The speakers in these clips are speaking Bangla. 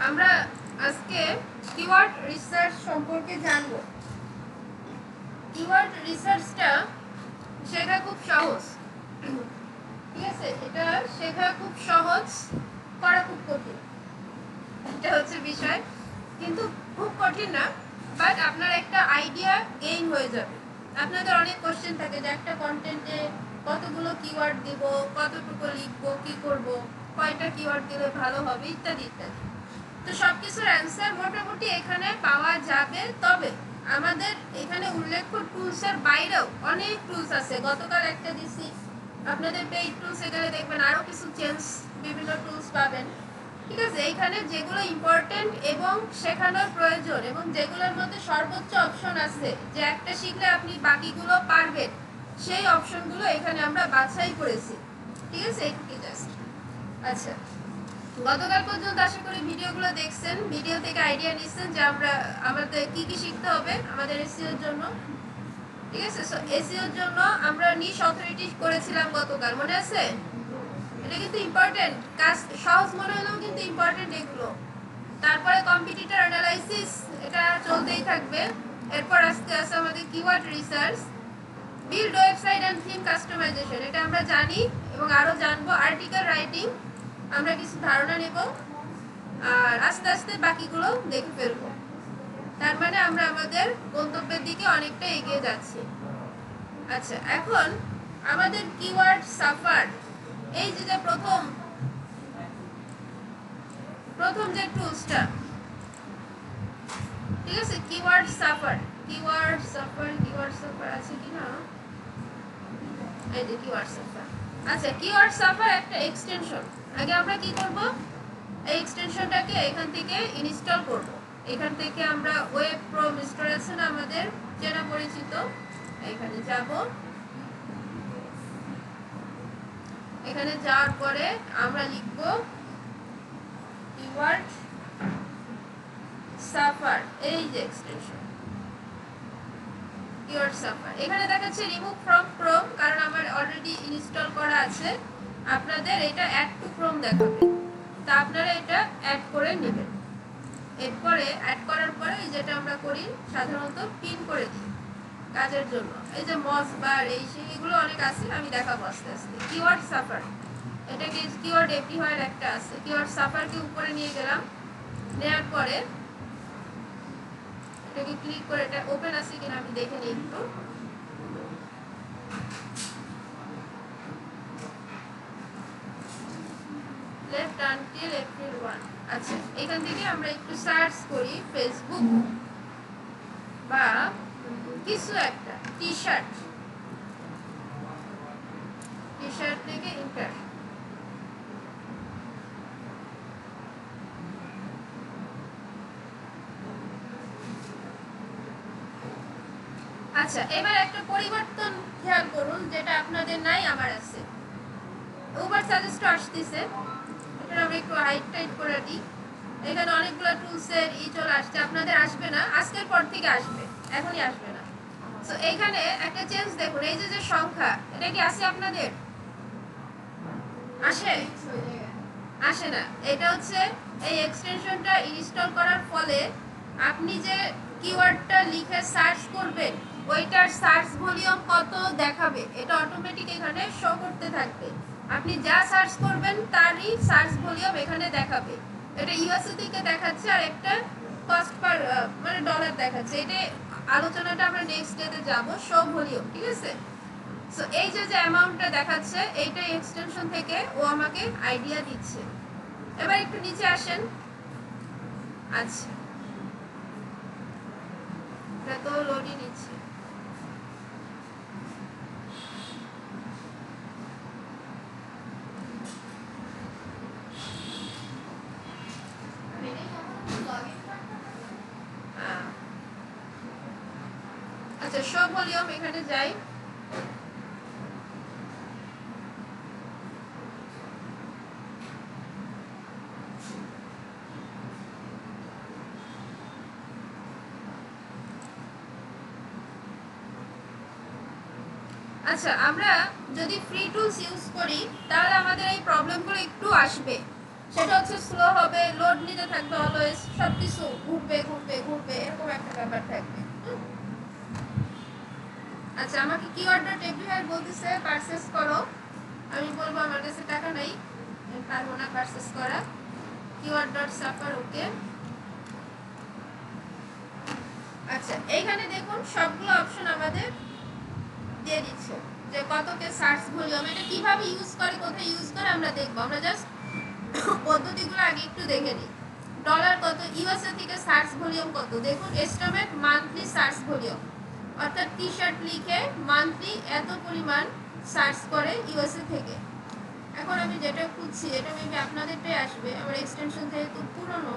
আমরা আজকে কিওয়ার্ড রিসার্চ সম্পর্কে জানব। কিওয়ার্ড রিসার্চটা শেখা খুব সহজ, ঠিক আছে? এটা শেখা খুব সহজ, করা খুব কঠিন, এটা হচ্ছে বিষয়। কিন্তু খুব কঠিন না, বাট আপনার একটা আইডিয়া গেইন হয়ে যাবে। আপনাদের অনেক কোশ্চেন থাকে যে একটা কন্টেন্টে কতগুলো কিওয়ার্ড দিব, কতটুকু লিখবো, কি করব, কয়টা কিওয়ার্ড দিলে ভালো হবে, ইত্যাদি ইত্যাদি। তো সবকিছুর অ্যান্সার মোটামুটি এখানে পাওয়া যাবে। তবে আমাদের এখানে উল্লেখ্য টুলসের বাইরেও অনেক টুলস আছে। গতকাল একটা দিছি, আপনাদের পেইড টুলস, এখানে দেখবেন আরো কিছু চেঞ্জ, বিভিন্ন টুলস পাবেন, ঠিক আছে? এইখানে যেগুলো ইম্পর্টেন্ট এবং শেখানোর প্রয়োজন এবং যেগুলোর মধ্যে সর্বোচ্চ অপশন আছে যে একটা শিখলে আপনি বাকিগুলো পারবেন, সেই অপশনগুলো এখানে আমরা বাছাই করেছি, ঠিক আছে? এইটুকু জাস্ট। আচ্ছা, গতকাল পর্যন্ত আশা করি ভিডিওগুলো দেখছেন, ভিডিও থেকে আইডিয়া নিচ্ছেন যে আমাদের কি কি শিখতে হবে আমাদের এসইওর জন্য, ঠিক আছে? সো এসইওর জন্য আমরা নিশ অথরিটি করেছিলাম গতকাল, মনে আছে? এটা কিন্তু ইম্পর্টেন্ট কাজ, সহজ মনে হলেও কিন্তু ইম্পর্টেন্ট এগুলো। তারপরে কম্পিটিটর অ্যানালাইসিস, এটা চলতেই থাকবে। এরপর আজকে আছে আমাদের keyword research, build website and theme customisation, এটা আমরা জানি এবং আরো জানবো। আর্টিকেল রাইটিং আমরা কিছু ধারণা নেব, আর আস্তে আস্তে বাকিগুলো দেখে ফেলবো। তার মানে আমরা আমাদের গন্তব্যের দিকে অনেকটা এগিয়ে যাচ্ছি। আচ্ছা, এখন আমাদের কিওয়ার্ড সাফার, এই যে প্রথম যে টুলসটা, ঠিক আছে? কিওয়ার্ড সাফার আছে কিনা, এই যে কিওয়ার্ড সাফার। আচ্ছা, কিওয়ার্ড সাফার একটা এক্সটেনশন। আগে আমরা কি করব, এই এক্সটেনশনটাকে এখান থেকে ইনস্টল করব। এখান থেকে আমরা ওয়েব প্রোম স্টোর আছে না আমাদের চেনা পরিচিত, এখানে যাব। এখানে যাওয়ার পরে আমরা লিখব কিওয়ার্ড সাফার, এই যে এক্সটেনশন কিওয়ার্ড সাফার। এখানে দেখাচ্ছে রিমুভ ফ্রম ক্রোম, কারণ আমার অলরেডি ইনস্টল করা আছে। আপনাদের এটা অ্যাড টু ক্রোম দেখাবে, তা আপনারা এটা অ্যাড করে নেবেন। এরপরে অ্যাড করার পরে যেটা আমরা করি সাধারণত পিন করে দিই কাজের জন্য। এই যে মস বার, এই সেগুলো অনেক আছে, আমি দেখাবো আস্তে আস্তে। কিওয়ার্ড সাফার, এটাকে কিওয়ার্ড এভরিওয়্যার একটা আছে, কিওয়ার্ড সাফারকে উপরে নিয়ে গেলাম। নেওয়ার পরে এটাকে ক্লিক করে, এটা ওপেন আছে কিনা আমি দেখে নিই একটু। Left until April 1। আচ্ছা, এখান থেকে আমরা একটু সার্চ করি ফেসবুক বা কিছু একটা, টি শার্ট থেকে ইন্টার। আচ্ছা, এবার একটা পরিবর্তন খেয়াল করুন, যেটা আপনাদের নাই আমার আছে। ওভার সাজেস্ট আসতেছে, এটা আমরা একটু হাইট টাইট করে দিই। এখানে অনেকগুলো টুলসের চলে আসছে, আপনাদের আসবে না, আজকের পর থেকে আসবে, এখনই আসবে না। সো এখানে একটা চেঞ্জ দেখুন, এই যে সংখ্যা, এটা কি আছে আপনাদের? আসে না। এটা হচ্ছে এই এক্সটেনশনটা ইনস্টল করার ফলে আপনি যে কিওয়ার্ডটা লিখে সার্চ করবেন, ওইটার সার্চ ভলিউম কত দেখাবে, এটা অটোমেটিক এখানে শো করতে থাকবে। আপনি যা সার্চ করবেন তারই সার্চ ভলিউম এখানে দেখাবে। এটা ইউএসএ থেকে দেখাচ্ছে, আর একটা কস্ট পার মানে ডলার দেখাচ্ছে। এটা আলোচনাটা আমরা নেক্সট ডেতে যাব, শো ভলিউম, ঠিক আছে? সো এই যে অ্যামাউন্টটা দেখাচ্ছে, এইটা এক্সটেনশন থেকে ও আমাকে আইডিয়া দিচ্ছে। এবার একটু নিচে আসেন। আচ্ছা, এটা তো লোডই নিচ্ছে। আচ্ছা, শো ভলিউম এখানে যাই। আচ্ছা, আমরা যদি ফ্রি টুলস ইউজ করি তাহলে আমাদের এই প্রবলেমগুলো একটু আসবে। সেটা হচ্ছে স্লো হবে, লোড নিতে থাকবে, অলওয়েজ সবকিছু ঘুরবে ঘুরবে ঘুরবে, এরকম একটা ব্যাপার থাকবে। আচ্ছা, আমাকে কিওয়ার্ডটা টেবিল বলতেছে পারচেজ করো, আমি বলবো আমার কাছে টাকা নাই, আমি পারবো না পারচেজ করা। কিওয়ার্ড ডট সাফার, ওকে। আচ্ছা, এইখানে দেখুন সবগুলো অপশন আমাদের দিয়ে দিচ্ছে যে কতকে সার্চ ভলিউম, এটা কিভাবে ইউজ করে, কোথায় ইউজ করে আমরা দেখবো। আমরা জাস্ট পদ্ধতিগুলো আগে একটু দেখে নিই। ডলার কত, ইউএসএ থেকে সার্চ ভলিউম কত, দেখুন এস্টিমেট মান্থলি সার্চ ভলিউম, অর্থাৎ টি শার্ট লিখে মান্থলি এত পরিমাণ সার্চ করে ইউএসএ থেকে। এখন আমি যেটা খুঁজছি এটা মেবি আপনাদেরটাই আসবে, আমার এক্সটেনশন যেহেতু পুরনো।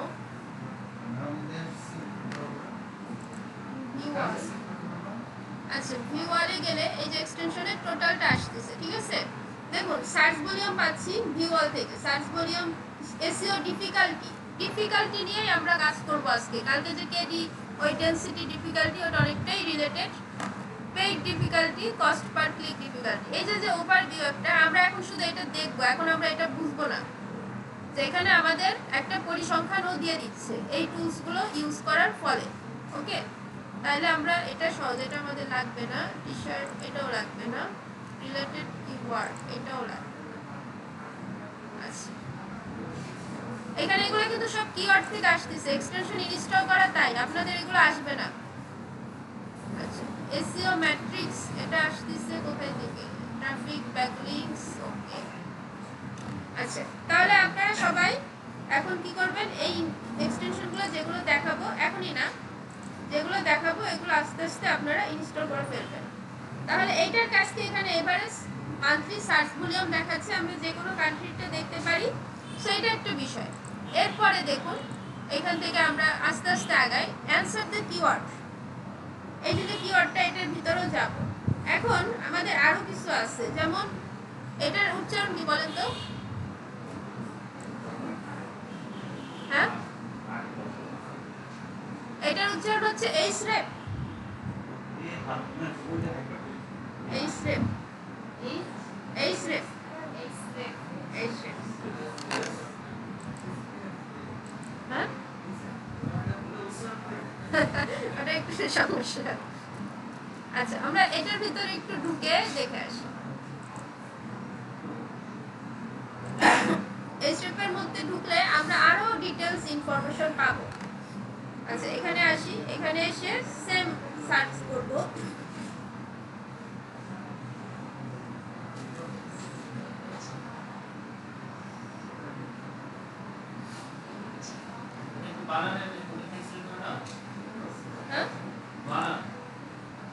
আচ্ছা, ভিউয়ারে গেলে এই যে এক্সটেনশনের টোটালটা আসতেছে, ঠিক আছে। দেখুন সার্চ ভলিউম পাচ্ছি ভিউয়াল থেকে, সার্চ ভলিউম, এসইও ডিফিকাল্টি নিয়েই আমরা কাজ করব আজকে। কালকে যে কেডি ওই ডেনসিটি ডিফিকাল্টি, ওটা অনেকটাই related. Paid difficulty, cost per click difficulty, এই যে ওভারভিউ একটা, আমরা এখন শুধু এটা দেখব, এখন আমরা এটা বুঝবো না। যে এখানে আমাদের একটা পরিসংখ্যানও দিয়ে দিচ্ছে এই টুলসগুলো ইউজ করার ফলে, ওকে। তাহলে আমরা এটা সহজ, এটা আমাদের লাগবে না, টি শার্ট এটাও লাগবে না, রিলেটেড কিওয়ার্ড এটাও লাগবে না। আচ্ছা, এখানে এগুলো কিন্তু সব কিওয়ার্ড থেকে আসতেছে, এক্সটেনশন ইনস্টল করা, তাই আপনাদের এগুলো আসবে না। আচ্ছা, এসইও ম্যাট্রিক্স এটা আসতেছে কোথায় থেকে, ট্রাফিক ব্যাকলিংকস, ওকে। আচ্ছা, তাহলে আপনারা সবাই এখন কি করবেন, এই এক্সটেনশনগুলো যেগুলো দেখাবো, এখনই না, যেগুলো দেখাবো এগুলো আস্তে আস্তে আপনারা ইনস্টল করে ফেলবেন। তাহলে এইটার কাছ থেকে এখানে এভারেজ মান্থলি সার্চ ভলিউম দেখাচ্ছে, আমরা যে কোনো কান্ট্রিতে দেখতে পারি, সেইটা একটা বিষয়। এরপরে দেখুন এখান থেকে আমরা আস্তে আস্তে আগাই, অ্যানসার দ্য কিওয়ার্ড, এই যে কিওয়ার্ডটা এটার ভিতরেও যাব। এখন আমাদের আরো কিছু আছে, যেমন এটার উচ্চারণ কি বলেন তো? হ্যাঁ, এটার উচ্চারণ হচ্ছে এইচরেপ, এইচরেপ, এইচরেপ, এইচরেপ, হ্যাঁ ওটা একটু সমস্যা। আচ্ছা, আমরা এটার ভিতরে একটু ঢুকে দেখে আসি। এইচরেপের মধ্যে ঢুকলে আমরা আরো ডিটেইলস ইনফরমেশন পাবো। আচ্ছা, এখানে আসি, এখানে এসে সেম সার্চ করব। হ্যাঁ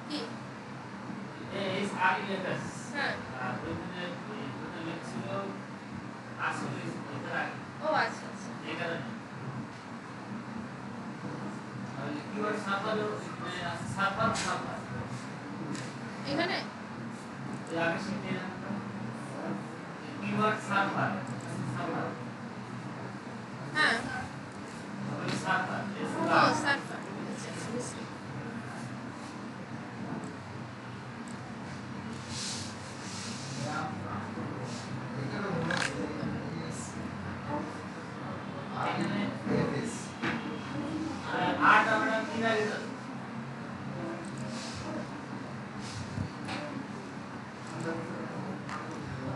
কি হ্যাঁ, ও আচ্ছা আচ্ছা, এখানে হ্যাঁ, ও সার্ভার,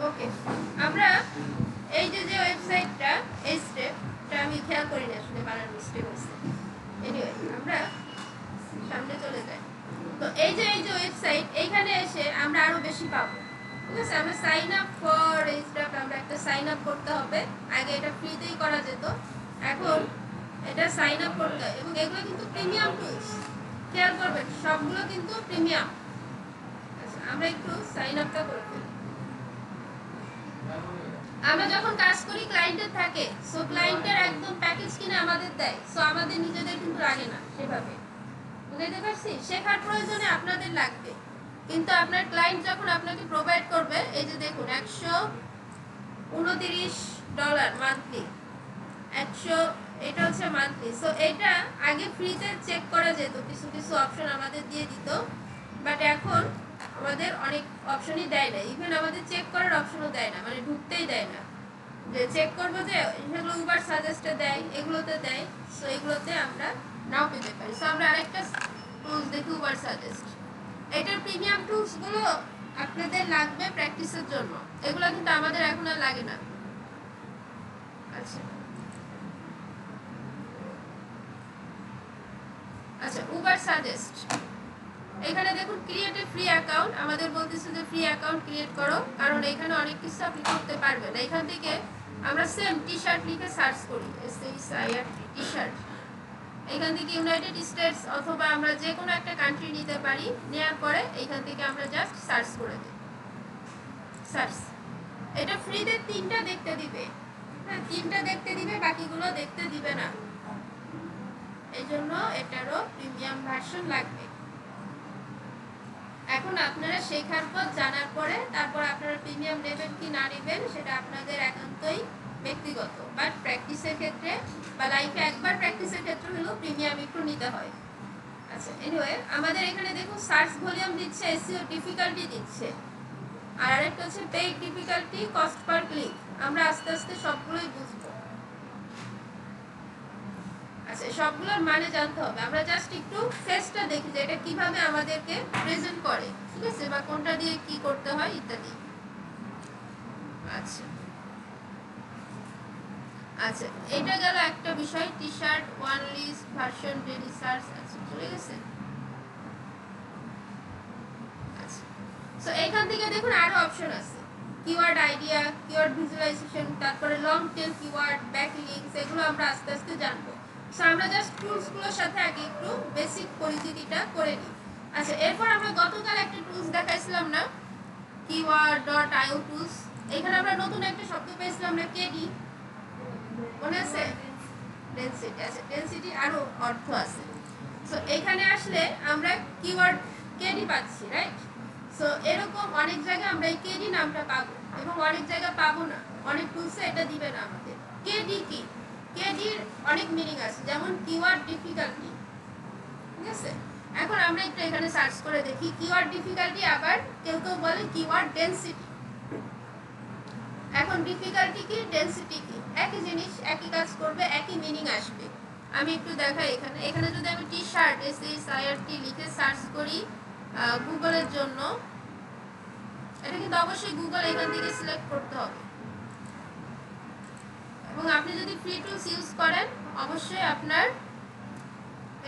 ওকে। আমরা এই যে ওয়েবসাইটটা এই স্টেপটা আমি খেয়াল করি না, আসলে বানান মিস্টেক হয়েছে। এনিওয়ে, আমরা সামনে চলে যাই। তো এই যে ওয়েবসাইট, এইখানে এসে আমরা আরো বেশি পাবো, ঠিক আছে। আমরা সাইন আপ ফর এই স্টেপ, আমরা একটা সাইন আপ করতে হবে। আগে এটা ফ্রিতেই করা যেত, এখন এটা সাইন আপ করতে হয়, এবং এগুলো কিন্তু প্রিমিয়াম টুলস, খেয়াল করবেন সবগুলো কিন্তু প্রিমিয়াম। আচ্ছা, আমরা একটু সাইন আপটা করে ফেলি। আমরা যখন কাজ করি ক্লায়েন্টের থাকে, সো ক্লায়েন্টের একদম প্যাকেজ কিনে আমাদের দেয়, সো আমাদের নিজেদের কিন্তু লাগে না সেভাবে, বুঝতে পারছি। শেখার প্রয়োজনে আপনাদের লাগবে, কিন্তু আপনার ক্লায়েন্ট যখন আপনাকে প্রোভাইড করবে, এই যে দেখুন $129 মান্থলি, 100, এটা হচ্ছে মান্থলি। সো এটা আগে ফ্রিতে চেক করা যেত, কিছু কিছু অপশন আমাদের দিয়ে দিত, বাট এখন আমাদের অনেক অপশনই দেয় না, ইভেন আমাদের চেক করার অপশনও দেয় না, মানে ঢুকতেই দেয় না। যে চেক করব যে সেগুলো উবার সাজেস্টে দেয়, এগুলোতে দেয়, সো এগুলোতে আমরা নাও পেতে পারি। সো আমরা আরেকটা টুলস দেখি, উবার সাজেস্ট। এটার প্রিমিয়াম টুলসগুলো আপনাদের লাগবে প্র্যাকটিসের জন্য, এগুলো কিন্তু আমাদের এখন আর লাগে না। আচ্ছা আচ্ছা, উবার সাজেস্ট, এখানে দেখুন ক্রিয়েট এ ফ্রি অ্যাকাউন্ট, আমাদের বলতেছে যে ফ্রি অ্যাকাউন্ট ক্রিয়েট করো, কারণ এখানে অনেক কিছু আপনি করতে পারবেন। এখান থেকে আমরা সেম টি শার্ট লিখে সার্চ করি, SHIRT টি শার্ট। এখান থেকে ইউনাইটেড স্টেটস অথবা আমরা যে কোনো একটা কান্ট্রি নিতে পারি, নেওয়ার পরে এখান থেকে আমরা জাস্ট সার্চ করে দিই, সার্চ। এটা ফ্রিতে 3টা দেখতে দিবে, হ্যাঁ 3টা দেখতে দিবে, বাকিগুলো দেখতে দিবে না। এই জন্য এটারও প্রিমিয়াম ভার্সন লাগবে। এখন আপনারা শেখার পর জানার পরে তারপর আপনারা প্রিমিয়াম নেবেন কি না নেবেন সেটা আপনাদের একান্তই ব্যক্তিগত, বাট প্র্যাকটিসের ক্ষেত্রে বা লাইফে একবার প্র্যাকটিসের ক্ষেত্রে হলেও প্রিমিয়াম একটু নিতে হয়। আচ্ছা এনিওয়ে, আমাদের এখানে দেখুন সার্চ ভলিউম দিচ্ছে, এসইও ডিফিকাল্টি দিচ্ছে, আর আরেকটা হচ্ছে paid difficulty, cost per click. আমরা আস্তে আস্তে সবগুলোই বুঝবো। আচ্ছা সবগুলোর মানে জানতে হবে, আমরা জাস্ট একটু ফেসটা দেখি যে এটা কিভাবে আমাদেরকে প্রেজেন্ট করে, ঠিক আছে, বা কোনটা দিয়ে কি করতে হয় ইত্যাদি। আচ্ছা আচ্ছা, এটা গেল একটা বিষয়, T shirt one list version daily search. আচ্ছা চলে গেছে। আচ্ছা সো এইখান থেকে দেখুন আরো অপশন আছে, কিওয়ার্ড আইডিয়া, কিওয়ার্ড ভিজুয়ালাইজেশন, তারপরে লং টেল কিওয়ার্ড, ব্যাকলিংকস, এগুলো আমরা আস্তে আস্তে জানবো। সো আমরা জাস্ট টুলসগুলোর সাথে আগে একটু বেসিক পরিচিতিটা করে নিই। আচ্ছা এরপর আমরা গতকাল একটা টুলস দেখাইছিলাম না, keyword.io টুলস। এখানে আমরা নতুন একটা শব্দ পেয়েছিলাম না, কেডি, মনে আছে? ডেনসিটি। আচ্ছা ডেনসিটি আরো অর্থ আছে। সো এখানে আসলে আমরা কিওয়ার্ড কেডি পাচ্ছি, রাইট? সো এরকম অনেক জায়গায় আমরা এই কেডি নামটা পাবো এবং অনেক জায়গায় পাবো না, অনেক টুলসে এটা দিবে না আমাদের। কেডি কি? কেডির অনেক মিনিং আছে, যেমন কিওয়ার্ড ডিফিকাল্টি, ঠিক আছে? এখন আমরা একটু এখানে সার্চ করে দেখি কিওয়ার্ড ডিফিকাল্টি, আবার কেউ কেউ বলে কিওয়ার্ড ডেনসিটি। এখন ডিফিকাল্টি কি, ডেনসিটি কি, একই জিনিস, একই কাজ করবে, একই মিনিং আসবে। আমি একটু দেখাই, এখানে এখানে যদি আমি টি শার্ট SHIRT লিখে সার্চ করি গুগলের জন্য, এটা কিন্তু অবশ্যই গুগল এখান থেকে সিলেক্ট করতে হবে। এবং আপনি যদি ফ্রি টুলস ইউজ করেন অবশ্যই আপনার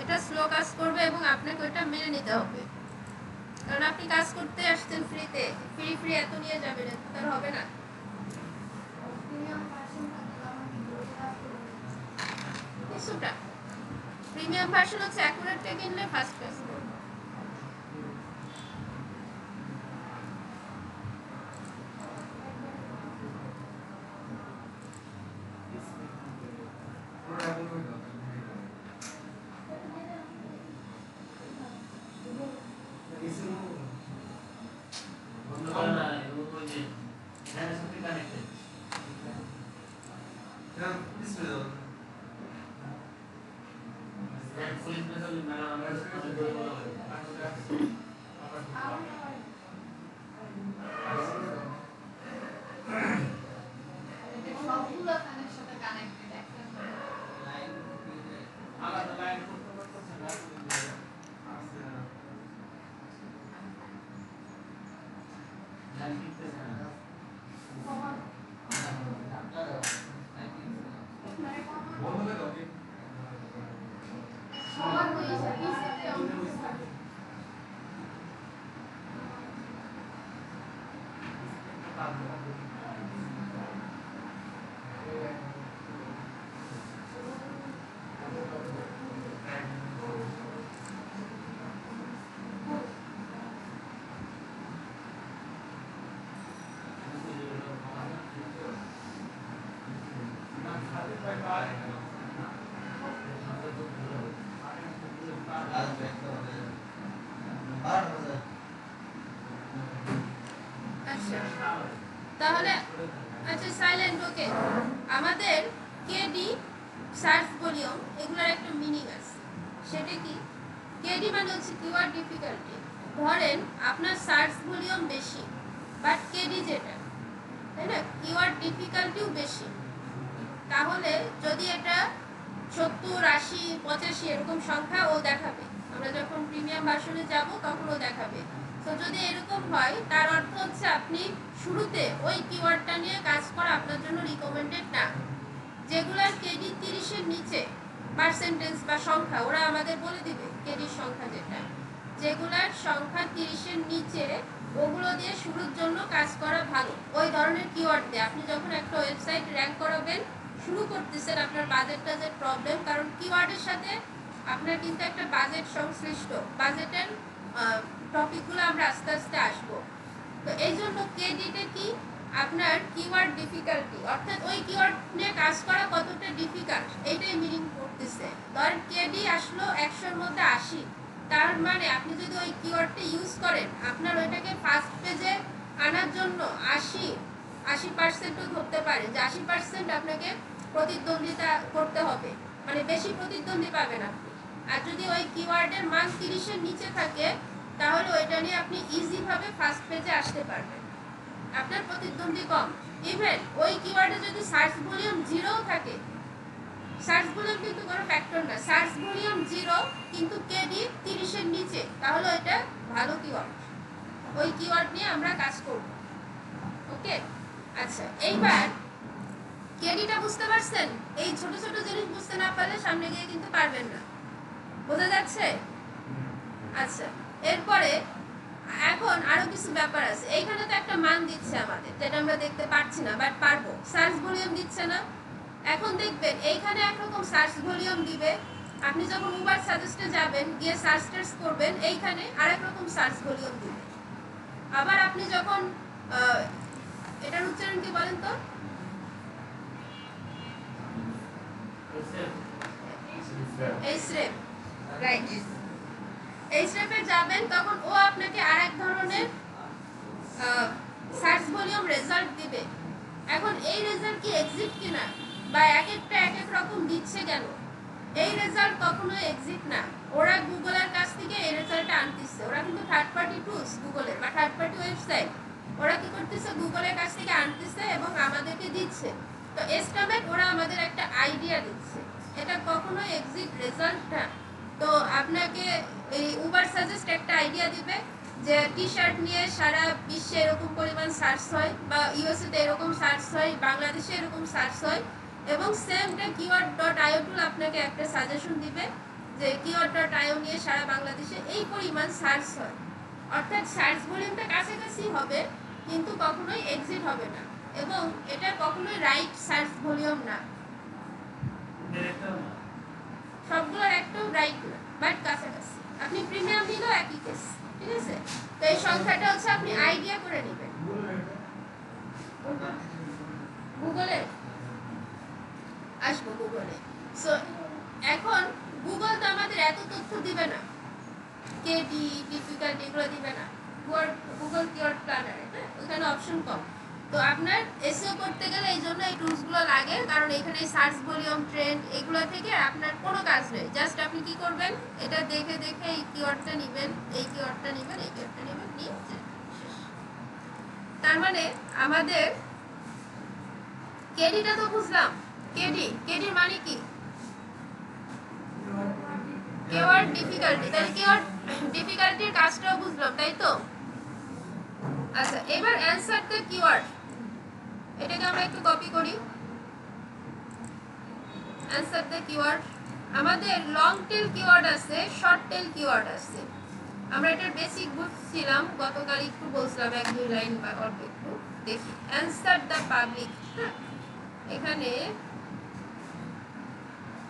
এটা স্লো কাজ করবে এবং আপনাকে ওটা মেনে নিতে হবে, কারণ আপনি কাজ করতে আসছেন ফ্রিতে, ফ্রি ফ্রি এত নিয়ে যাবেন, তার হবে না। কিছুটা প্রিমিয়াম ভার্সন হচ্ছে অ্যাকুরেটটা কিনলে ফার্স্ট কাজ করবে। তাহলে আচ্ছা সাইলেন্ট, ওকে। আমাদের কেডি, সার্চ ভলিউম, এগুলোর একটা মিনিং আছে, সেটা কি? কেডি মানে হচ্ছে কিওয়ার্ড ডিফিকাল্টি। ধরেন আপনার সার্চ ভলিউম বেশি, বাট কেডি যেটা, তাই না? কিওয়ার্ড ডিফিকাল্টিও বেশি। তাহলে যদি এটা 70, 80, 85 এরকম সংখ্যা ও দেখাবে, আমরা যখন প্রিমিয়াম ভার্সনে যাব তখন ও দেখাবে। তো যদি এরকম হয় তার অর্থ হচ্ছে আপনি শুরুতে ওই কিওয়ার্ডটা নিয়ে কাজ করা আপনার জন্য রিকমেন্ডেড না। যেগুলোর কেডি 30 এর নিচে পার্সেন্টেজ বা সংখ্যা ওরা আমাদের বলে দিবে কেডির সংখ্যা যেটা, যেগুলোর সংখ্যা 30 এর নিচে ওগুলো দিয়ে শুরুর জন্য কাজ করা ভালো। ওই ধরনের কিওয়ার্ড দিয়ে আপনি যখন একটা ওয়েবসাইট র্যাঙ্ক করাবেন, শুরু করতেছেন, আপনার বাজেটটা যে প্রবলেম, কারণ কিওয়ার্ডের সাথে আপনার কিন্তু একটা বাজেট সংশ্লিষ্ট, বাজেটের টপিকগুলো আমরা আস্তে আস্তে আসবো। তো এই জন্য কেডিতে কি আপনার কিওয়ার্ড ডিফিকাল্টি, অর্থাৎ ওই কিওয়ার্ড নিয়ে কাজ করা কতটা ডিফিকাল্ট এইটাই মিনিং করতেছে। ধরেন কেডি আসলো 100-র মধ্যে 80, তার মানে আপনি যদি ওই কিওয়ার্ডটা ইউজ করেন, আপনার ওইটাকে ফার্স্ট পেজে আনার জন্য 80% ধরতে পারে যে 80% আপনাকে প্রতিদ্বন্দ্বিতা করতে হবে, মানে বেশি প্রতিদ্বন্দ্বী পাবেন আপনি। আর যদি ওই কিওয়ার্ডের মান 30 এর নিচে থাকে, তাহলে ওইটা নিয়ে আপনি ইজি ভাবে ফার্স্ট পেজে আসতে পারবেন, আপনার প্রতিদ্বন্দ্বী কম। ইভেন ওই কিওয়ার্ডে যদি সার্চ ভলিউম 0 থাকে, সার্চ ভলিউম কিন্তু কোনো ফ্যাক্টর না, সার্চ ভলিউম 0 কিন্তু কেডি 30 এর নিচে, তাহলে এটা ভালো কিওয়ার্ড, ওই কিওয়ার্ড নিয়ে আমরা কাজ করব। ওকে, আচ্ছা, এইবার কেডিটা বুঝতে পারছেন? এই ছোট ছোট জিনিস বুঝতে না পারলে সামনে গিয়ে কিন্তু পারবেন না, বোঝা যাচ্ছে? আচ্ছা, এরপরে এখন আরো কিছু ব্যাপার আছে। এইখানে তো একটা মান দিচ্ছে আমাদের, যেটা আমরা দেখতে পাচ্ছি না, বাট পারবো। সার্চ ভলিউম দিচ্ছে না? এখন দেখবেন এইখানে একরকম সার্চ ভলিউম দিবে, আপনি যখন উবার সাজেস্টে যাবেন, গিয়ে সার্চ টার্চ করবেন, এইখানে আরেক রকম সার্চ ভলিউম দিবে। আবার আপনি যখন এটার উচ্চারণ কি বলেন তো? এইচরেপ, রাইট। এইচরেপে যাবেন, তখন ও আপনাকে আরেক ধরনের সার্চ ভলিউম রেজাল্ট দিবে। এখন এই রেজাল্ট কি এক্সিট কিনা, বা এক একটা এক এক রকম দিচ্ছে কেন, এই রেজাল্ট কখনো এক্সিট না। ওরা গুগলের কাছ থেকে এই রেজাল্টটা আনতেছে, ওরা কিন্তু থার্ড পার্টি টুলস গুগলের বা থার্ড পার্টি ওয়েবসাইট, ওরা কি করতেছে, গুগলের কাছ থেকে আনতেছে এবং আমাদেরকে দিচ্ছে। তো এস্টিমেট ওরা আমাদের একটা আইডিয়া দিচ্ছে, এটা কখনো এক্সিট রেজাল্ট না। তো আপনাকে এই উবার সাজেস্ট একটা আইডিয়া দিবে যে টি শার্ট নিয়ে সারা বিশ্বে এরকম পরিমাণ সার্চ হয়, বা ইউএসএ তে এরকম সার্চ হয়, বাংলাদেশে এরকম সার্চ হয়, এবং সেমটা keyword.io টুল আপনাকে একটা সাজেশন দিবে যে keyword.io নিয়ে সারা বাংলাদেশে এই পরিমাণ সার্চ হয়। অর্থাৎ সার্চ ভলিউমটা কাছাকাছি হবে, কিন্তু কখনোই এক্সিট হবে না, এবং এটা কখনোই রাইট সার্চ ভলিউম না, সবগুলোর একটাও রাইট না, বাট কাছাকাছি। আপনি প্রিমিয়াম নিলেও একই কেস, ঠিক আছে? তো এই সংখ্যাটা হচ্ছে আপনি আইডিয়া করে নেবেন। গুগলে আসবো, গুগলে। সো এখন গুগল তো আমাদের এত তথ্য দিবে না, কেডি ডিফিকাল্টি এগুলো দিবে না। গুগল কিওয়ার্ড প্ল্যানার, ওখানে অপশন কম। তো আপনার এসইও করতে গেলে এই জন্য এই টুলসগুলো লাগে, কারণ এখানে সার্চ ভলিউম, ট্রেন্ড এগুলো থেকে আপনার কোনো কাজ নেই। জাস্ট আপনি কি করবেন, এটা দেখে দেখে এই কিওয়ার্ডটা নেবেন, এই কিওয়ার্ডটা নেবেন, এই কিওয়ার্ডটা নেবেন, নিয়ে তার মানে আমাদের কেডিটা তো বুঝলাম। কেডির মানে কি? Keyword difficulty. তাহলে কিওয়ার্ড ডিফিকাল্টির কাজটাও বুঝলাম, তাই তো? আচ্ছা, এবার অ্যানসার দ্য কিওয়ার্ড, এটাকে আমরা একটু কপি করি। অ্যানসার দ্য কিওয়ার্ড, আমাদের লং টেল কিওয়ার্ড আছে, শর্ট টেল কিওয়ার্ড আছে। আমরা এটার বেসিক বুঝছিলাম, গতকাল একটু বলছিলাম, 1-2 লাইন বা অল্প একটু। দেখি অ্যানসার দ্য পাবলিক, এখানে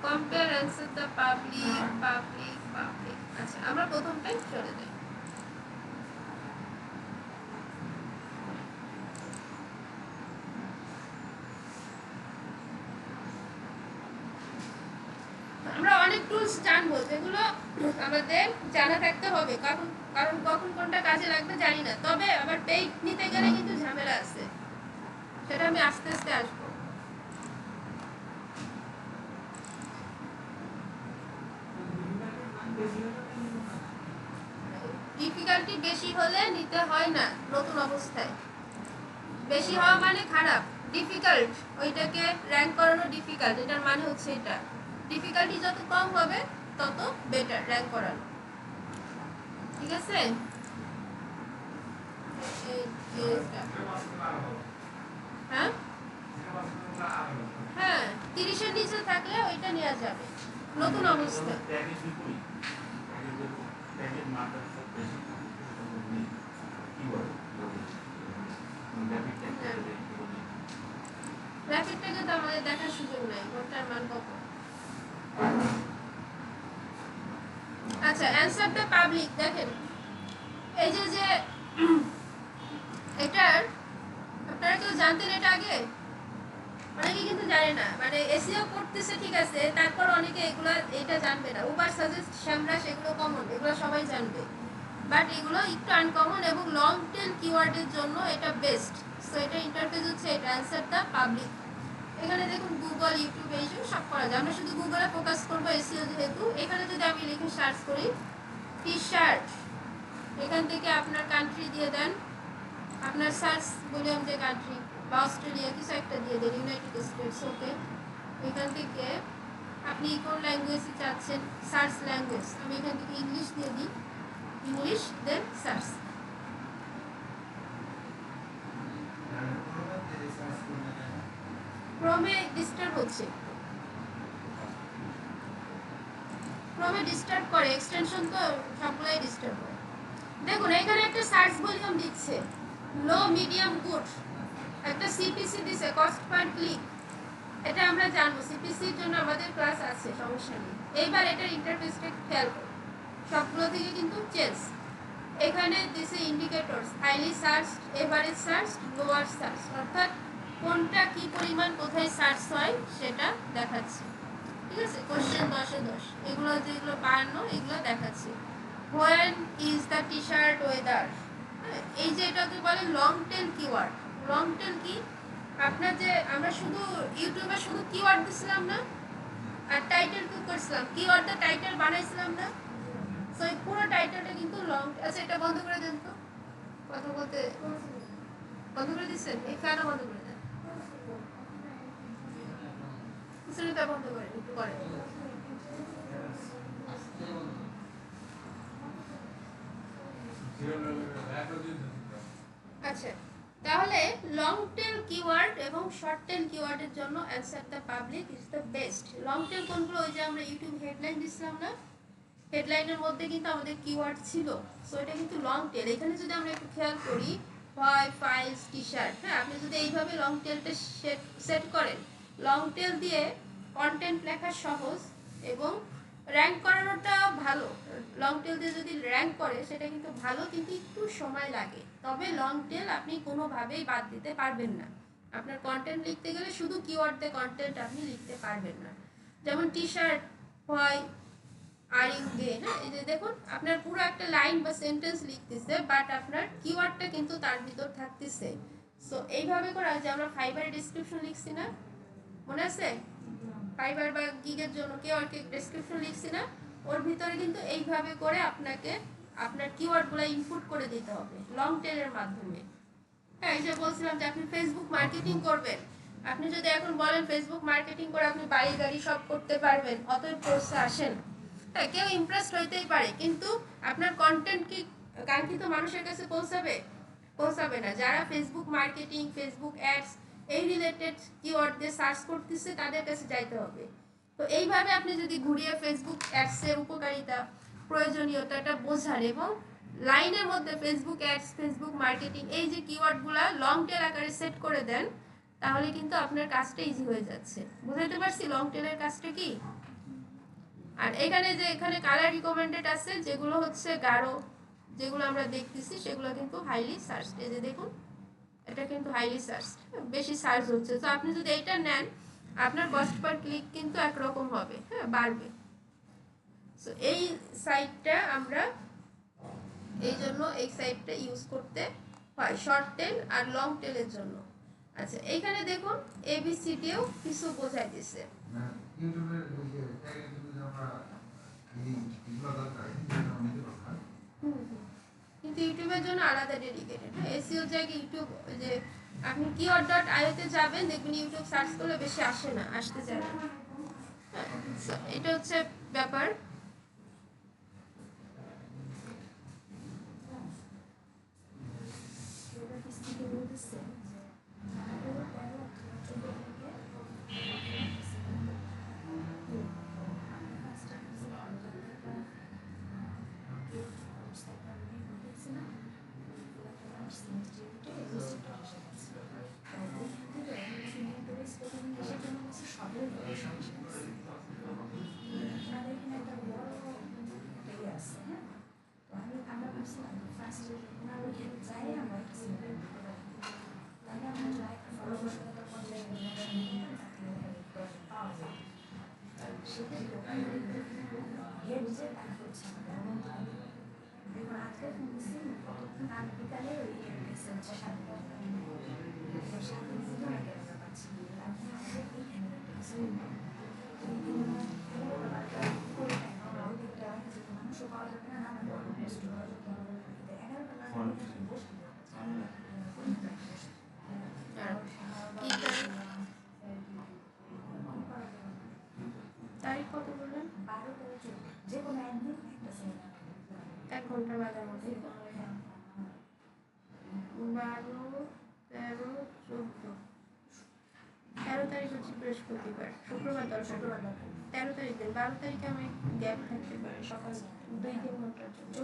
কম্পেয়ার অ্যানসার দ্য পাবলিক। আচ্ছা, আমরা প্রথমটাই চলে যাই। আমরা অনেক টুলস জানবো, যেগুলো আমাদের জানা থাকতে হবে, কারণ কখন কোনটা কাজে লাগবে জানি না। তবে আবার পেইড নিতে গেলে কিন্তু ঝামেলা আছে, সেটা আমি আস্তে আস্তে আসবো। ডিফিকাল্টি বেশি হলে নিতে হয় না নতুন অবস্থায়, বেশি হওয়া মানে খারাপ, ডিফিকাল্ট, ওইটাকে র্যাঙ্ক করানো ডিফিকাল্ট, এটার মানে হচ্ছে এটা। ডিফিকাল্টি যত কম হবে তত বেটার র্যাঙ্ক করানো, ঠিক আছে? হ্যাঁ হ্যাঁ 30-এর নিচে থাকলে ওইটা নেওয়া যাবে নতুন অবস্থায়। র্যাপিডটাকে তো আমাদের দেখার সুযোগ নাই, কোনটার মান কত। আচ্ছা, অ্যানসার দ্য পাবলিক দেখেন, এই যে যে এটার আপনারা কেউ জানতেন এটা আগে? অনেকে কিন্তু জানে না, মানে এসইও করতেছে ঠিক আছে, তারপর অনেকে এগুলো এটা জানবে না। উবার সাজেস্ট, শ্যামরাস, এগুলো কমন, এগুলো সবাই জানবে, বাট এগুলো একটু আনকমন এবং লং টেল কিওয়ার্ডের জন্য এটা বেস্ট। সো এটা ইন্টারফেস হচ্ছে এটা, অ্যানসার দ্য পাবলিক। এখানে দেখুন গুগল, ইউটিউব, এইসব সব করা যায়। আমরা শুধু গুগলে ফোকাস করবো এসইও যেহেতু। এখানে যদি আমি লিখে সার্চ করি টি শার্ট, এখান থেকে আপনার কান্ট্রি দিয়ে দেন, আপনার সার্চ ভলিউম যে কান্ট্রি বা অস্ট্রেলিয়া কিছু একটা দিয়ে দেন, ইউনাইটেড স্টেটস, ওকে। এখান থেকে আপনি কোন ল্যাঙ্গুয়েজে চাচ্ছেন, সার্চ ল্যাঙ্গুয়েজ, আমি এখান থেকে ইংলিশ দিয়ে দিই, ইংলিশ, দেন সার্চ। ক্রমে ডিস্টার্ব হচ্ছে, ক্রমে ডিস্টার্ব করে, এক্সটেনশন তো সবগুলাই ডিস্টার্ব করে। দেখুন এখানে একটা সার্চ ভলিউম দিচ্ছে, লো, মিডিয়াম, গুড, একটা সিপিসি দিছে, কস্ট পার ক্লিক, এটা আমরা জানবো, সিপিসির জন্য আমাদের ক্লাস আছে, সমস্যা নেই। এইবার এটার ইন্টারফেসটা খেয়াল করুন, সবগুলো থেকে কিন্তু চেঞ্জ। এখানে দিছে indicators, highly search, average search, lower search, অর্থাৎ কোনটা কি পরিমাণ কোথায় সার্চ হয় সেটা দেখাচ্ছে, ঠিক আছে? কোশ্চেন 10-এ 10, এগুলো যেগুলো 52 এগুলো দেখাচ্ছে। When is the T shirt weather, এই যে এটাকে বলে long tail keyword. Long tail কি, আপনার যে আমরা শুধু ইউটিউবে শুধু কিওয়ার্ড দিছিলাম না, আর টাইটেল কি করছিলাম, কিওয়ার্ড দা টাইটেল বানাইছিলাম না, সো এই পুরো টাইটেলটা কিন্তু লং। আচ্ছা এটা বন্ধ করে দেন তো, কথা বলতে বন্ধ করে দিচ্ছেন, এই ফ্যানও বন্ধ করে দেন, কিছুটা বন্ধ করে একটু করেন। আচ্ছা, তাহলে লং টেল কিওয়ার্ড এবং শর্ট টেল কিওয়ার্ডের জন্য answer the public is the best. Long tail কোনগুলো, ওই যে আমরা ইউটিউব হেডলাইন দিছিলাম না, হেডলাইনের মধ্যে কিন্তু আমাদের কিওয়ার্ড ছিল, সো এটা কিন্তু লং টেল। এখানে যদি আমরা একটু খেয়াল করি, হয় ফাইলস, টি শার্ট, হ্যাঁ, আপনি যদি এইভাবে লং টেলটা সেট করেন, লং টেল দিয়ে কন্টেন্ট লেখা সহজ এবং র্যাঙ্ক করানোটা ভালো। লং টেল দিয়ে যদি র্যাঙ্ক করে সেটা কিন্তু ভালো, কিন্তু একটু সময় লাগে। তবে লং টেল আপনি কোনোভাবেই বাদ দিতে পারবেন না। আপনার কন্টেন্ট লিখতে গেলে শুধু কিওয়ার্ড দিয়ে কন্টেন্ট আপনি লিখতে পারবেন না। যেমন টি শার্ট হয় আর ইউগে, হ্যাঁ, এই যে দেখুন আপনার পুরো একটা লাইন বা সেন্টেন্স লিখতেছে, বাট আপনার কিওয়ার্ডটা কিন্তু তার ভিতর থাকতেছে। সো এইভাবে করে যে আমরা ফাইবার ডেসক্রিপশন লিখছি না, মনে আছে? ফাইবার বা গিগের জন্য কিওয়ার্ডকে ডেসক্রিপশন লিখছি না, ওর ভিতরে কিন্তু এইভাবে করে আপনাকে আপনার কিওয়ার্ডগুলো ইনপুট করে দিতে হবে লং টেলের মাধ্যমে। হ্যাঁ, এই যে বলছিলাম যে আপনি ফেসবুক মার্কেটিং করবেন, আপনি যদি এখন বলেন ফেসবুক মার্কেটিং করে আপনি বাড়ি গাড়ি সব করতে পারবেন, অতএব কোর্সে আসেন, হ্যাঁ, কেউ ইমপ্রেসড হইতেই পারে, কিন্তু আপনার কন্টেন্ট কি কাঙ্ক্ষিত মানুষের কাছে পৌঁছাবে? পৌঁছাবে না। যারা ফেসবুক মার্কেটিং, ফেসবুক অ্যাডস এই রিলেটেড কিওয়ার্ড দিয়ে সার্চ করতেছে তাদের কাছে যাইতে হবে। তো এইভাবে আপনি যদি ঘুরিয়ে ফেসবুক অ্যাডসের উপকারিতা, প্রয়োজনীয়তাটা বোঝান এবং লাইনের মধ্যে ফেসবুক অ্যাডস, ফেসবুক মার্কেটিং এই যে কিওয়ার্ডগুলো লং টেল আকারে সেট করে দেন, তাহলে কিন্তু আপনার কাজটা ইজি হয়ে যাচ্ছে। বুঝাইতে পারছি লং টেলের কাজটা কি? আর এখানে যে এখানে কালার রিকমেন্ডেড আছে, যেগুলো হচ্ছে গাঢ়, যেগুলো আমরা দেখতেছি সেগুলো কিন্তু হাইলি সার্চ। এই যে দেখুন এটা কিন্তু হাইলি সার্চ, বেশি সার্চ হচ্ছে। তো আপনি যদি এইটা নেন, আপনার কস্ট পার ক্লিক কিন্তু একরকম হবে, হ্যাঁ, বাড়বে। সো এই সাইটটা আমরা এই জন্য এই সাইটটা ইউজ করতে হয় শর্ট টেল আর লং টেলের জন্য। আচ্ছা, এইখানে দেখুন এবিসিডিও কিছু বোঝাই দিছে। কিন্তু ইউটিউবের জন্য আলাদা ডেডিকেটেড, হ্যাঁ, এসইওর জায়গায় ইউটিউব যে আপনি keyword.io তে যাবেন, দেখবেন ইউটিউব সার্চ করলে বেশি আসে না, আসতে চায় না। এটা হচ্ছে ব্যাপার। তারিখ কত বললেন? 1 ঘন্টা বাজার মধ্যে 12, 13, 14, 13 তারিখ হচ্ছে বৃহস্পতিবার, শুক্রবার দরকার। 13 তারিখ দিন, 12 তারিখে আমি গ্যাপ থাকতে পারি সকাল 2-3 ঘন্টার জন্য।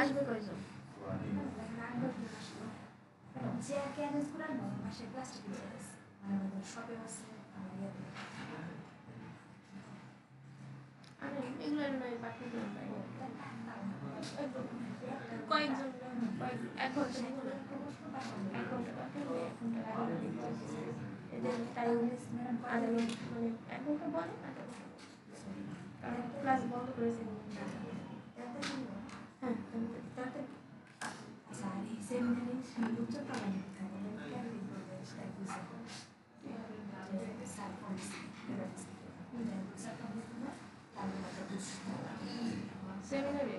আসবে কয়জন? আরে এগুলো নয়, বাকি কয়েকজন, 1 ঘন্টা, 1 ঘন্টা বাকি, 1 ঘন্টা এদের টাইম আধা ঘন্টা, মানে 1 ঘন্টা বলে, কারণ ক্লাস বন্ধ করেছে। হ্যাঁ, সেমিনারে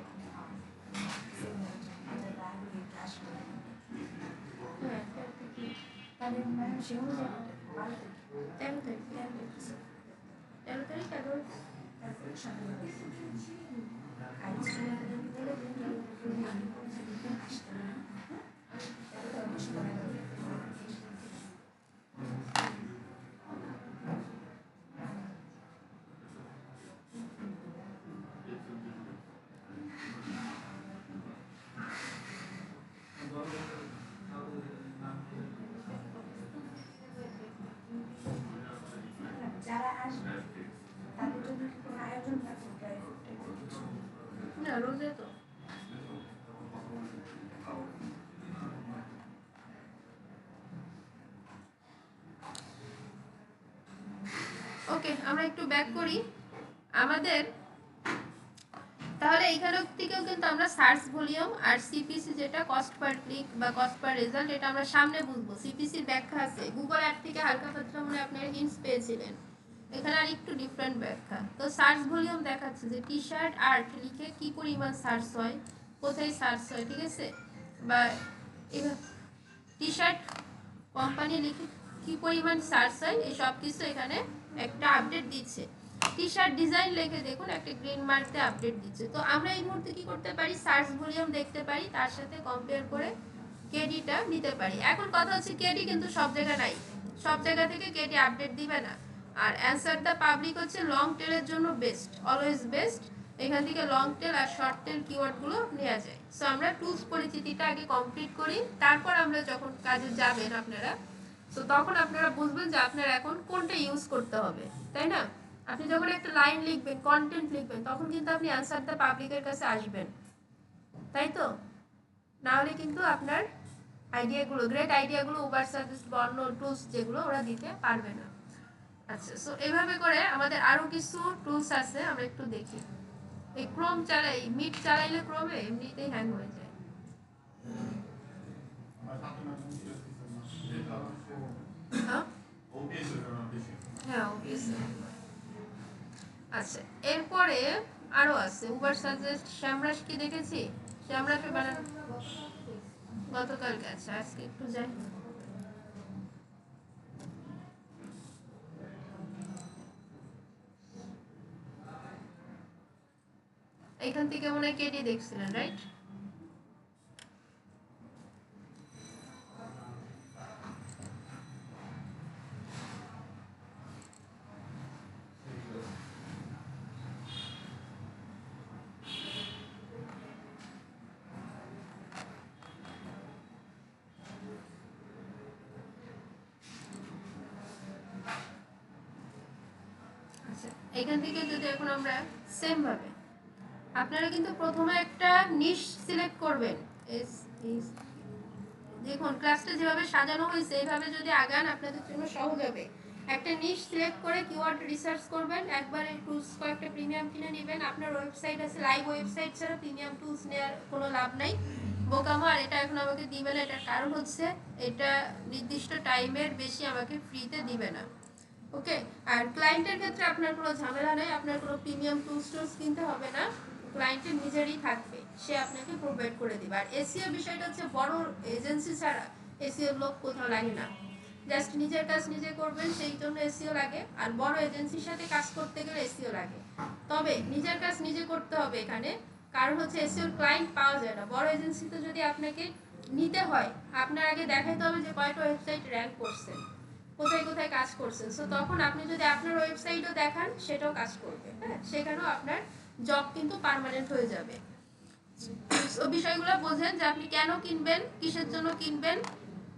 তাদের মানে সে অনুযায়ী 13 তারিখ 11 তারপরে সকালে যারা আসবে তাদের জন্য কোনো আয়োজন থাকবে না, রোজে তো ওকে। আমরা একটু ব্যাক করি আমাদের, তাহলে এইখান থেকেও কিন্তু আমরা সার্চ ভলিউম আর সিপিসি যেটা কস্ট পার ক্লিক বা কস্ট পার রেজাল্ট, এটা আমরা সামনে বুঝবো। সিপিসির ব্যাখ্যা আছে গুগল অ্যাপ থেকে, হালকা পাতলা মনে আপনারা হিন্টস পেয়েছিলেন, এখানে আর একটু ডিফারেন্ট ব্যাখ্যা। তো সার্চ ভলিউম দেখাচ্ছে যে টি শার্ট আর্ট লিখে কি পরিমাণ সার্চ হয়, কোথায় সার্চ হয়, ঠিক আছে, বা টি শার্ট কোম্পানি লিখে কি পরিমাণ সার্চ হয়, এই সব কিছু এখানে একটা আপডেট দিচ্ছে। টি শার্ট ডিজাইন লিখে দেখুন একটা গ্রিন মার্কতে আপডেট দিচ্ছে। তো আমরা এই মুহূর্তে কি করতে পারি, সার্চ ভলিউম দেখতে পারি, তার সাথে কম্পেয়ার করে কেডিটা নিতে পারি। এখন কথা হচ্ছে কেডি কিন্তু সব জায়গায় নাই, সব জায়গা থেকে কেডি আপডেট দিবে না। আর অ্যান্সার দ্য পাবলিক হচ্ছে লং টেলের জন্য বেস্ট, অলওয়েজ বেস্ট। এখান থেকে লং টেল আর শর্ট টেল কিওয়ার্ডগুলো নেওয়া যায়। সো আমরা টুলস পরিচিতিটা আগে কমপ্লিট করি, তারপর আমরা যখন কাজে যাবেন আপনারা, সো তখন আপনারা বুঝবেন যে আপনার এখন কোনটা ইউজ করতে হবে, তাই না? আপনি যখন একটা লাইন লিখবেন, কন্টেন্ট লিখবেন, তখন কিন্তু আপনি অ্যান্সার দ্য পাবলিকের কাছে আসবেন, তাই তো? না হলে কিন্তু আপনার আইডিয়াগুলো, গ্রেট আইডিয়াগুলো উবার সার্ভিস বর্ণ টুলস যেগুলো ওরা দিতে পারবে না। আচ্ছা, সো এইভাবে করে আমাদের আরও কিছু টুলস আছে, আমরা একটু দেখি। এই ক্রোম চালাই, মিট চালাইলে ক্রোমে এমনিতেই হ্যাং হয়ে যায়। হ্যাঁ, আচ্ছা, এরপরে আরো আছে উবার সাজেস্ট, শ্যামরাস কি দেখেছি? শ্যামরাসে বানানো গতকালকে। আচ্ছা, আজকে একটু যাই। এখান থেকে মনে হয় কেটে দেখছিলেন, রাইট? এখান থেকে যদি এখন আমরা সেম ভাবে আপনারা কিন্তু প্রথমে একটা নিশ সিলেক্ট করবেন। দেখুন ক্লাসটা যেভাবে সাজানো হয়েছে এইভাবে যদি আগান আপনাদের জন্য সহজ হবে। একটা নিশ সিলেক্ট করে কিওয়ার্ড রিসার্চ করবেন, একবারে টুলস কয়েকটা প্রিমিয়াম কিনে নেবেন। আপনার ওয়েবসাইট আছে, লাইভ ওয়েবসাইট ছাড়া প্রিমিয়াম টুলস নেওয়ার কোনো লাভ নাই। বোকামো আর এটা এখন আমাকে দিবে না, এটার কারণ হচ্ছে এটা নির্দিষ্ট টাইমের বেশি আমাকে ফ্রিতে দিবে না। ওকে, আর ক্লায়েন্টের ক্ষেত্রে আপনার কোনো ঝামেলা নেই, আপনার কোনো প্রিমিয়াম টুলস কিনতে হবে না, ক্লায়েন্টের নিজেরই থাকবে, সে আপনাকে প্রোভাইড করে দিবে। আর এসইও বিষয়টা হচ্ছে বড় এজেন্সি ছাড়া এসইও লোক কোথাও লাগে না, জাস্ট নিজের কাজ নিজে করবেন সেই জন্য এসইও লাগে। আর বড় এজেন্সির সাথে কাজ করতে গেলে এসইও লাগে, তবে নিজের কাজ নিজে করতে হবে এখানে, কারণ হচ্ছে এসইওর ক্লায়েন্ট পাওয়া যায় না। বড় এজেন্সিতে যদি আপনাকে নিতে হয় আপনার আগে দেখাইতে হবে যে কয়টা ওয়েবসাইট র্যাঙ্ক করছেন, কোথায় কোথায় কাজ করছেন। সো তখন আপনি যদি আপনার ওয়েবসাইটও দেখান সেটাও কাজ করবে, হ্যাঁ, সেখানেও আপনার জব কিন্তু পার্মানেন্ট হয়ে যাবে। সো বিষয়গুলো বোঝেন যে আপনি কেন কিনবেন, কিসের জন্য কিনবেন,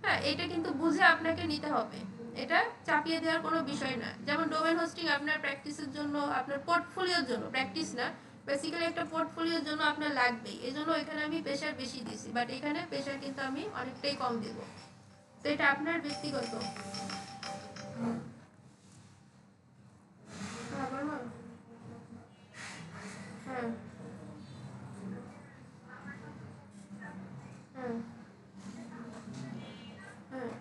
হ্যাঁ, এটা কিন্তু বুঝে আপনাকে নিতে হবে, এটা চাপিয়ে দেওয়ার কোনো বিষয় না। যেমন ডোমেন হোস্টিং আপনার প্র্যাকটিসের জন্য, আপনার পোর্টফোলিওর জন্য, প্র্যাকটিস না বেসিক্যালি একটা পোর্টফোলিওর জন্য আপনার লাগবেই, এই জন্য এখানে আমি প্রেশার বেশি দিছি, বাট এখানে প্রেশার কিন্তু আমি অনেকটাই কম দেবো। তো এটা আপনার ব্যক্তিগত। হ্যাঁ, হ্যাঁ, হ্যাঁ,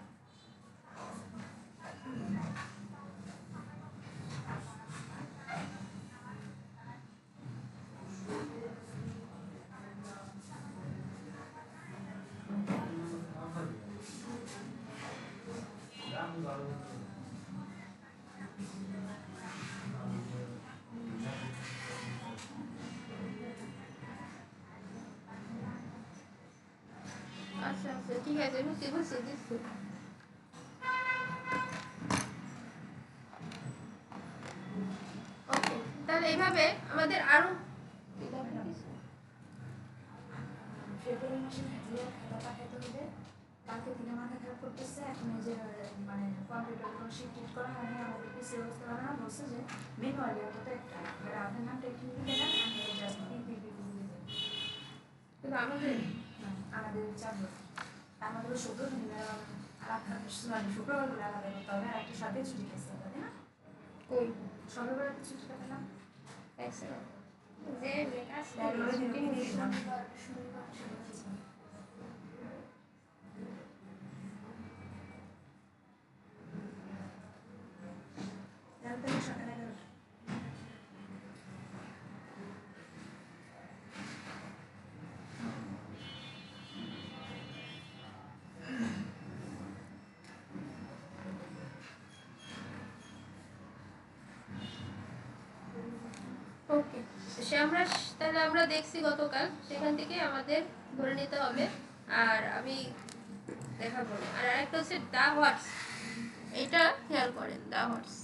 আচ্ছা আচ্ছা ঠিক আছে, বুঝছি বুঝছি বুঝছি। ওকে, তাহলে এইভাবে আমাদের আরো ফেব্রুয়ারি মাসে খাতা পাঠাতে হবে, কালকে থেকে মাথা খারাপ করতেছে। এখন এই যে মানে কম্পিউটার কোনো শিফট করা হয়নি, আমাদের পিসি অবস্থা বানানো বলছে যে ম্যানুয়ালি অন্তত একটা আপনার নামটা একটু লিখে দেন, আমি জাস্ট পিপিপি দিয়ে দেবো। কিন্তু আমাদের চাপ আমাদেরও 17 দিন মানে শুক্রবারগুলো আলাদা করতে হবে, আর একটা সাথে ছুটি খেতে হবে, তাই না? কই শনিবার একটা ছুটি খাবে না, এক্সেলেন্ট যে কাজ শনিবার সকালে ওকে, সে আমরা তাহলে আমরা দেখছি গতকাল, সেখান থেকে আমাদের ধরে নিতে হবে। আর আমি দেখাবো। আর আরেকটা হচ্ছে দা হোয়াটস, এটা খেয়াল করেন, দা হোয়াটস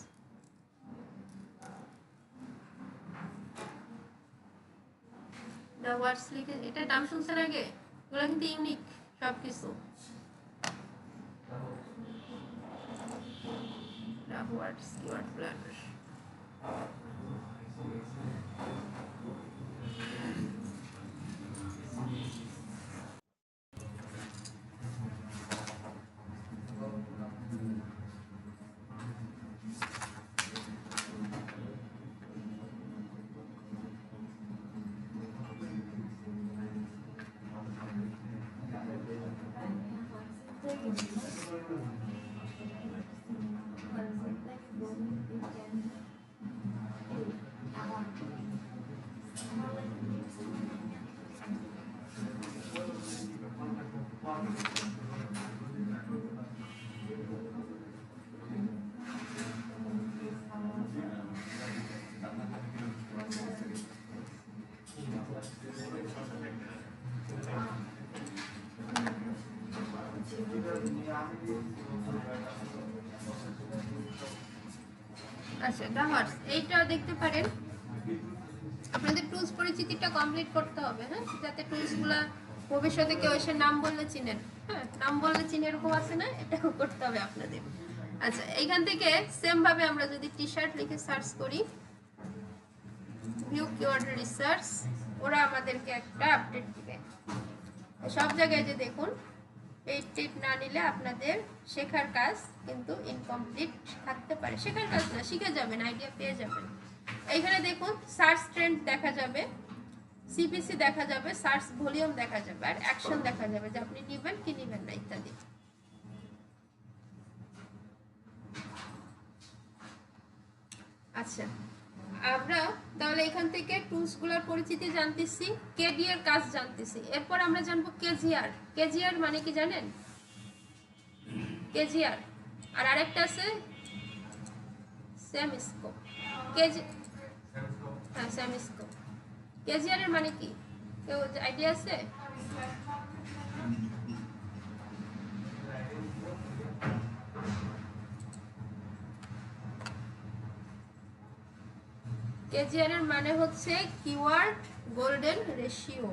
দা হোয়াটস লিখে, এটা নাম শুনছেন আগে? ওগুলো কিন্তু ইউনিক সব কিছু। দা হোয়াটস কিওয়ার্ড প্ল্যানার। আচ্ছা দা হর্স এইটা দেখতে পারেন। আপনাদের টুলস পরিচিতিটা কমপ্লিট করতে হবে, হ্যাঁ, যাতে টুলসগুলো ভবিষ্যতে কেউ এসে নাম বললে চিনেন। হ্যাঁ, নাম বললে চিনে এরকম আছে না, এটাও করতে হবে আপনাদের। আচ্ছা, এইখান থেকে সেম ভাবে আমরা যদি টি শার্ট লিখে সার্চ করি, ভিউ কিওয়ার্ড রিসার্চ, ওরা আমাদেরকে একটা আপডেট দিবে। সব জায়গায় যে দেখুন পেইড টিপ না নিলে আপনাদের শেখার কাজ কিন্তু ইনকমপ্লিট থাকতে পারে। শেখার কাজ না, শিখে যাবেন, আইডিয়া পেয়ে যাবেন। এইখানে দেখুন সার্চ ট্রেন্ড দেখা যাবে, সিপিসি দেখা যাবে, সার্চ ভলিউম দেখা যাবে, আর অ্যাকশন দেখা যাবে যে আপনি নেবেন কি নেবেন না ইত্যাদি। আচ্ছা, আমরা তাহলে এখান থেকে টুলসগুলোর পরিচিতি জানতেছি, কেডি এর কাজ জানতেছি। এরপর আমরা জানবো কেজিআর। কেজিআর মানে কি জানেন? কেজিআর আর আরেকটা আছে সেমিস্কোপ। হ্যাঁ, সেমিস্কোপ। কেজিআর এর মানে কি কেউ আইডিয়া আছে? কেজিআর এর মানে হচ্ছে কিওয়ার্ড গোল্ডেন রেশিও।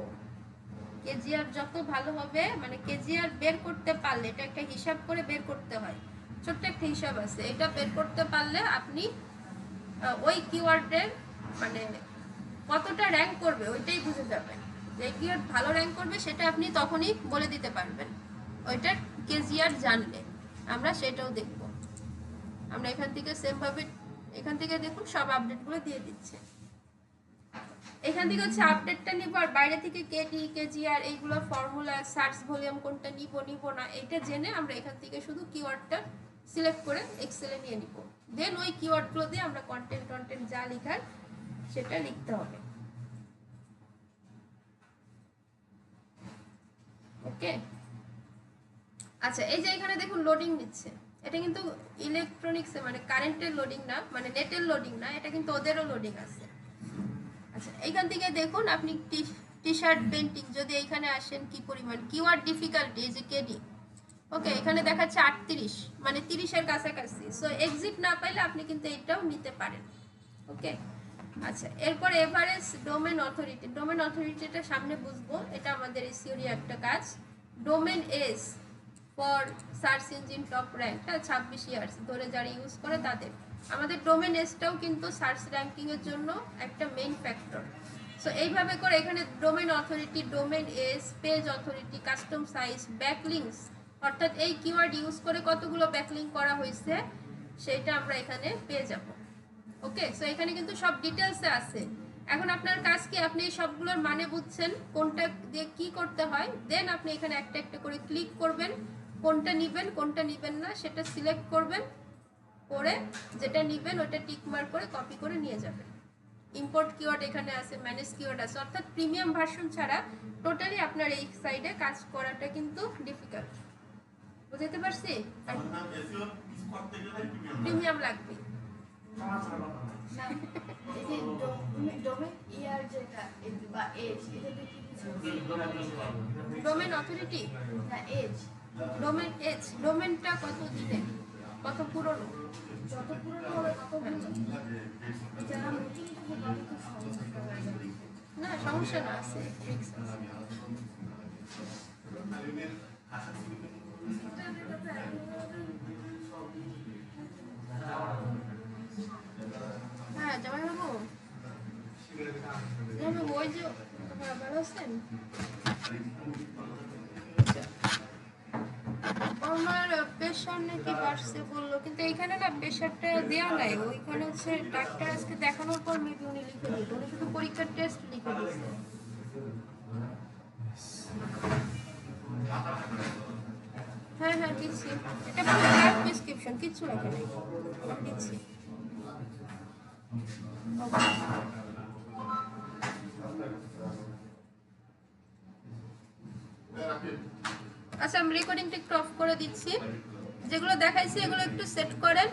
কেজিআর যত ভালো হবে, মানে কেজিআর বের করতে পারলে, এটা একটা হিসাব করে বের করতে হয়, ছোট্ট একটা হিসাব আছে, এটা বের করতে পারলে আপনি ওই কিওয়ার্ডের মানে কতটা র্যাঙ্ক করবে ওইটাই বুঝে যাবেন। যে কিওয়ার্ড ভালো র্যাঙ্ক করবে সেটা আপনি তখনই বলে দিতে পারবেন ওইটার কেজিআর জানলে। আমরা সেটাও দেখব। আমরা এখান থেকে সেম ভাবে এখান থেকে দেখুন সব আপডেটগুলো দিয়ে দিচ্ছে। এখান থেকে হচ্ছে আপডেটটা নিব, আর বাইরে থেকে কেডি কেজিআর এইগুলো ফর্মুলা, সার্চ ভলিউম কোনটা নিব না এটা জেনে আমরা এখান থেকে শুধু কিওয়ার্ডটা সিলেক্ট করে এক্সেলে নিয়ে নিব। দেন ওই কিওয়ার্ডগুলো দিয়ে আমরা কন্টেন্ট যা লেখার সেটা লিখতে হবে। ওকে, আচ্ছা, এই যে এখানে দেখুন লোডিং নিচ্ছে, এটা কিন্তু ইলেকট্রনিক্সে মানে কারেন্টের লোডিং না, মানে নেটের লোডিং না, এটা কিন্তু ওদেরও লোডিং আছে। আচ্ছা, এইখান থেকে দেখুন আপনি টি শার্ট পেন্টিং যদি এইখানে আসেন কি পরিমাণ কিওয়ার্ড ডিফিকাল্টি, এই যে কেডি, ওকে, এখানে দেখাচ্ছে 38, মানে 30-এর কাছাকাছি। সো এক্সিট না পাইলে আপনি কিন্তু এইটাও নিতে পারেন। ওকে, আচ্ছা, এরপর এভারেজ ডোমেন অথরিটি। ডোমেন অথরিটিটা সামনে বুঝবো, এটা আমাদের এসইওর একটা কাজ। Domain age for search engine top rank, 26 years ধরে যারা ইউজ করে তাদের। আমাদের ডোমেন এজটাও কিন্তু সার্চ র্যাঙ্কিং এর জন্য একটা মেইন ফ্যাক্টর। সো এইভাবে করে এখানে domain authority, domain age, page authority, custom size, backlinks, অর্থাৎ এই কিওয়ার্ড ইউজ করে কতগুলো ব্যাকলিং করা হয়েছে সেটা আমরা এখানে পেয়ে যাব। ওকে, সো এখানে কিন্তু সব ডিটেলসে আছে। এখন আপনার কাজ কি, আপনি এই সবগুলোর মানে বুঝছেন, কোনটা দিয়ে কি করতে হয়, দেন আপনি এখানে একটা একটা করে ক্লিক করবেন, কোনটা নেবেন কোনটা নেবেন না সেটা সিলেক্ট করবেন, করে যেটা নেবেন ওটা টিক মার্ক করে কপি করে নিয়ে যাবেন। ইম্পোর্ট কিওয়ার্ড এখানে আছে, ম্যানেজ কিওয়ার্ড আছে, অর্থাৎ প্রিমিয়াম ভার্সন ছাড়া টোটালি আপনার এই সাইডে কাজ করাটা কিন্তু ডিফিকাল্ট। বুঝতে পারছি? প্রিমিয়াম লাগবে। ডোমেন অথরিটি না এজ, ডোমেন এজ, ডোমেনটা কত দিনে, কত পুরনো, যত পুরনো হবে তত ভালো। যারা নতুন না সমস্যা না, আছে ট্রিক্স আছে। হ্যাঁ জামাই বাবু, ওই যে ভালো আছেন? আমার প্রেশার নাকি বাড়ছে বললো, কিন্তু এইখানে না প্রেশারটা দেওয়া নাই, ওইখানে হচ্ছে ডাক্তার আজকে দেখানোর পর মেবি উনি লিখে দিত, উনি শুধু পরীক্ষার টেস্ট লিখে দিচ্ছে। হ্যাঁ হ্যাঁ দিচ্ছি, এটা পুরো প্রেসক্রিপশন, কিচ্ছু রাখে নাই, দিচ্ছি। আচ্ছা, আমি রেকর্ডিংটা একটু অফ করে দিচ্ছি, যেগুলো দেখাইছি এগুলো একটু সেট করেন।